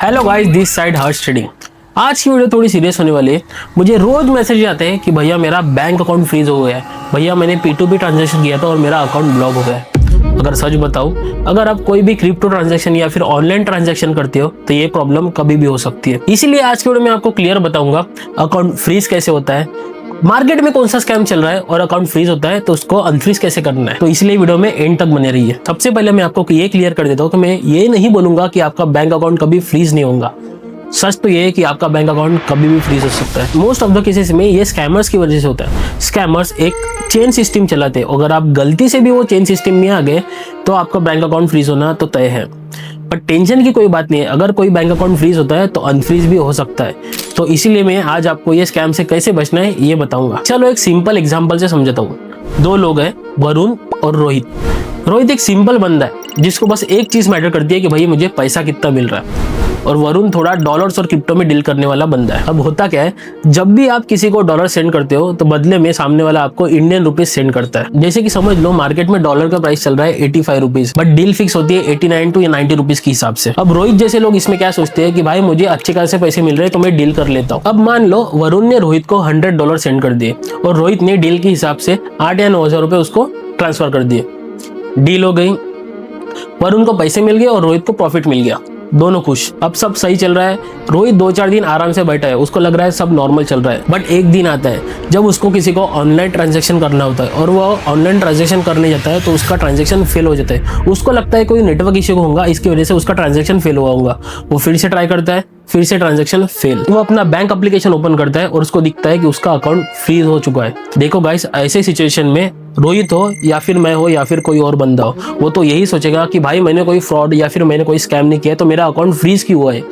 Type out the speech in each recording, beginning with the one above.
Hello guys, this side Harsh trading. आज की video थोड़ी सीरियस होने वाली है। मुझे रोज मैसेज आते हैं कि भैया मेरा बैंक अकाउंट फ्रीज हो गया है, भैया मैंने P2P ट्रांजैक्शन किया था और मेरा अकाउंट ब्लॉक हो गया है। अगर सच बताऊं, अगर आप कोई भी क्रिप्टो ट्रांजैक्शन या फिर ऑनलाइन ट्रांजैक्शन करते हो तो ये प्रॉब्लम कभी भी हो सकती है। इसीलिए आज की वीडियो में आपको क्लियर बताऊंगा अकाउंट फ्रीज कैसे होता है, मार्केट में कौन सा स्कैम चल रहा है और अकाउंट फ्रीज होता है तो उसको अनफ्रीज कैसे करना है। तो इसलिए वीडियो में एंड तक बने रहिए। सबसे पहले मैं आपको ये क्लियर कर देता हूँ कि मैं ये नहीं बोलूंगा कि आपका बैंक अकाउंट कभी फ्रीज नहीं होगा। सच तो ये है कि आपका बैंक अकाउंट कभी भी फ्रीज हो सकता है। मोस्ट ऑफ द केसेस में ये स्कैमर्स की वजह से होता है। स्कैमर्स एक चेन सिस्टम चलाते हैं, अगर आप गलती से भी वो चेन सिस्टम में आ गए तो आपका बैंक अकाउंट फ्रीज होना तो तय है। पर टेंशन की कोई बात नहीं है, अगर कोई बैंक अकाउंट फ्रीज होता है तो अनफ्रीज भी हो सकता है। तो इसीलिए मैं आज आपको ये स्कैम से कैसे बचना है ये बताऊंगा। चलो एक सिंपल एग्जांपल से समझाता हूँ। दो लोग हैं, वरुण और रोहित। रोहित एक सिंपल बंदा है जिसको बस एक चीज मैटर करती है कि भाई मुझे पैसा कितना मिल रहा है, और वरुण थोड़ा डॉलर्स और क्रिप्टो में डील करने वाला बंदा है। अब होता क्या है, जब भी आप किसी को डॉलर सेंड करते हो तो बदले में सामने वाला आपको इंडियन रुपीज सेंड करता है। जैसे कि समझ लो मार्केट में डॉलर का प्राइस चल रहा है 85 रुपीज, बट डील फिक्स होती है 89 टू 90 रुपीज के हिसाब से। अब रोहित जैसे लोग इसमें क्या सोचते हैं कि भाई मुझे अच्छे खासे पैसे मिल रहे हैं तो मैं डील कर लेता हूँ। अब मान लो वरुण ने रोहित को $100 सेंड कर दिए और रोहित ने डील के हिसाब से 8 या 9 हजार रुपए उसको ट्रांसफर कर दिए। डील हो गई, वरुण को पैसे मिल गए और रोहित को प्रॉफिट मिल गया, दोनों खुश। अब सब सही चल रहा है। रोहित 2-4 दिन आराम से बैठा है, उसको लग रहा है सब नॉर्मल चल रहा है। बट एक दिन आता है जब उसको किसी को ऑनलाइन ट्रांजैक्शन करना होता है और वो ऑनलाइन ट्रांजैक्शन करने जाता है तो उसका ट्रांजैक्शन फेल हो जाता है। उसको लगता है कोई नेटवर्क इश्यू होगा, इसकी वजह से उसका ट्रांजैक्शन फेल हुआ होगा। वो फिर से ट्राई करता है, फिर से ट्रांजैक्शन फेल। वो अपना बैंक एप्लीकेशन ओपन करता है और उसको दिखता है कि उसका अकाउंट फ्रीज हो चुका है। देखो गाइस, ऐसे सिचुएशन में रोहित हो या फिर मैं हो या फिर कोई और बंदा हो, वो तो यही सोचेगा कि भाई मैंने कोई फ्रॉड या फिर मैंने कोई स्कैम नहीं किया तो मेरा अकाउंट फ्रीज क्यों हुआ है।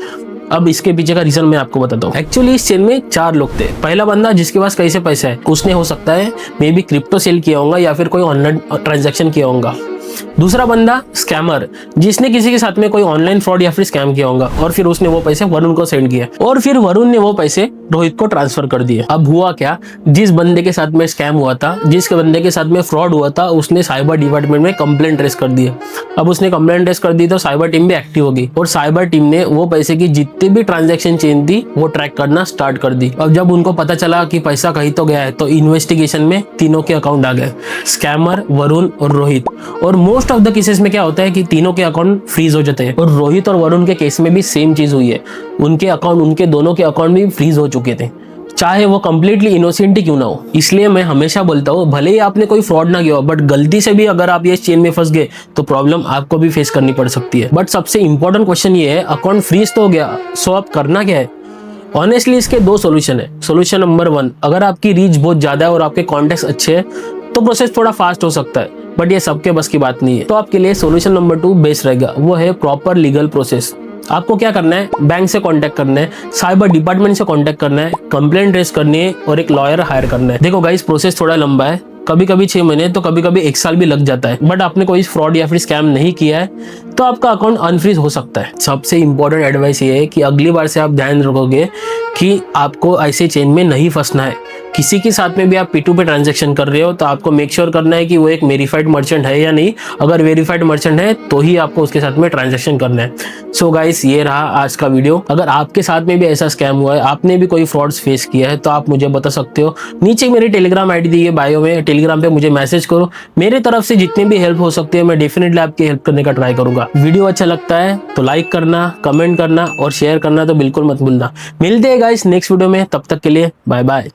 अब इसके पीछे का रीजन मैं आपको बताता हूँ। एक्चुअली इस चेन में 4 लोग थे। पहला बंदा जिसके पास कैसे पैसा है, उसने हो सकता है मे बी क्रिप्टो सेल किया होगा या फिर कोई ऑनलाइन ट्रांजैक्शन किया होगा। दूसरा बंदा स्कैमर, जिसने किसी के साथ में कोई ऑनलाइन फ्रॉड या फिर स्कैम किया होगा और फिर उसने वो पैसे वरुण को सेंड किए और फिर वरुण ने वो पैसे रोहित को ट्रांसफर कर दिए। अब हुआ क्या, जिस बंदे के साथ में स्कैम हुआ था, जिस बंदे के साथ में फ्रॉड हुआ था, उसने साइबर डिपार्टमेंट में कंप्लेंट रेज कर दी। अब उसने कंप्लेंट रेज कर दी तो साइबर टीम भी एक्टिव हो गई और साइबर टीम ने वो पैसे की जितनी भी ट्रांजैक्शन चेन थी वो ट्रैक करना स्टार्ट कर दी। अब जब उनको पता चला कि पैसा कहीं तो गया है तो इन्वेस्टिगेशन में तीनों के अकाउंट आ गए, स्कैमर, वरुण और रोहित। और मोस्ट ऑफ द केसेस में क्या होता है कि तीनों के अकाउंट फ्रीज हो जाते हैं और रोहित और वरुण के केस में भी सेम चीज हुई है। उनके दोनों के अकाउंट भी फ्रीज हो चुके थे, चाहे वो कंप्लीटली इनोसेंट ही क्यों ना हो। इसलिए मैं हमेशा बोलता हूँ, भले ही आपने कोई फ्रॉड ना किया हो, बट गलती से भी अगर आप ये चेन में फंस गए तो प्रॉब्लम आपको भी फेस करनी पड़ सकती है। बट सबसे इंपॉर्टेंट क्वेश्चन ये है, अकाउंट फ्रीज तो हो गया, सो अब करना क्या है। ऑनेस्टली इसके 2 सोल्यूशन है। सोल्यूशन नंबर 1, अगर आपकी रीच बहुत ज्यादा है और आपके कॉन्टेक्ट अच्छे हैं तो प्रोसेस थोड़ा फास्ट हो सकता है, बट ये सबके बस की बात नहीं है। तो आपके लिए सोल्यूशन नंबर 2 बेस्ट रहेगा, वो है प्रॉपर लीगल प्रोसेस। आपको क्या करना है, बैंक से कांटेक्ट करना है, साइबर डिपार्टमेंट से कांटेक्ट करना है, कंप्लेंट रेज करनी है और एक लॉयर हायर करना है। देखो गाइस, प्रोसेस थोड़ा लंबा है, कभी कभी 6 महीने तो कभी कभी 1 साल भी लग जाता है। बट आपने कोई फ्रॉड या फिर स्कैम नहीं किया है तो आपका अकाउंट अनफ्रीज हो सकता है। सबसे इंपॉर्टेंट एडवाइस ये है कि अगली बार से आप ध्यान रखोगे कि आपको ऐसे चेन में नहीं फंसना है। किसी के साथ में भी आप P2P ट्रांजैक्शन कर रहे हो तो आपको मेक श्योर करना है कि वो एक वेरीफाइड मर्चेंट है या नहीं। अगर वेरीफाइड मर्चेंट है तो ही आपको उसके साथ में ट्रांजैक्शन करना है। सो गाइस, ये रहा आज का वीडियो। अगर आपके साथ में भी ऐसा स्कैम हुआ है, आपने भी कोई फ्रॉड्स फेस किया है तो आप मुझे बता सकते हो। नीचे मेरी टेलीग्राम आईडी दी है बायो में, टेलीग्राम पे मुझे मैसेज करो। मेरे तरफ से जितनी भी हेल्प हो सकती है मैं डेफिनेटली आपकी हेल्प करने का ट्राई करूंगा। वीडियो अच्छा लगता है तो लाइक करना, कमेंट करना और शेयर करना तो बिल्कुल मत भूलना। मिलते हैं गाइस नेक्स्ट वीडियो में, तब तक के लिए बाय बाय।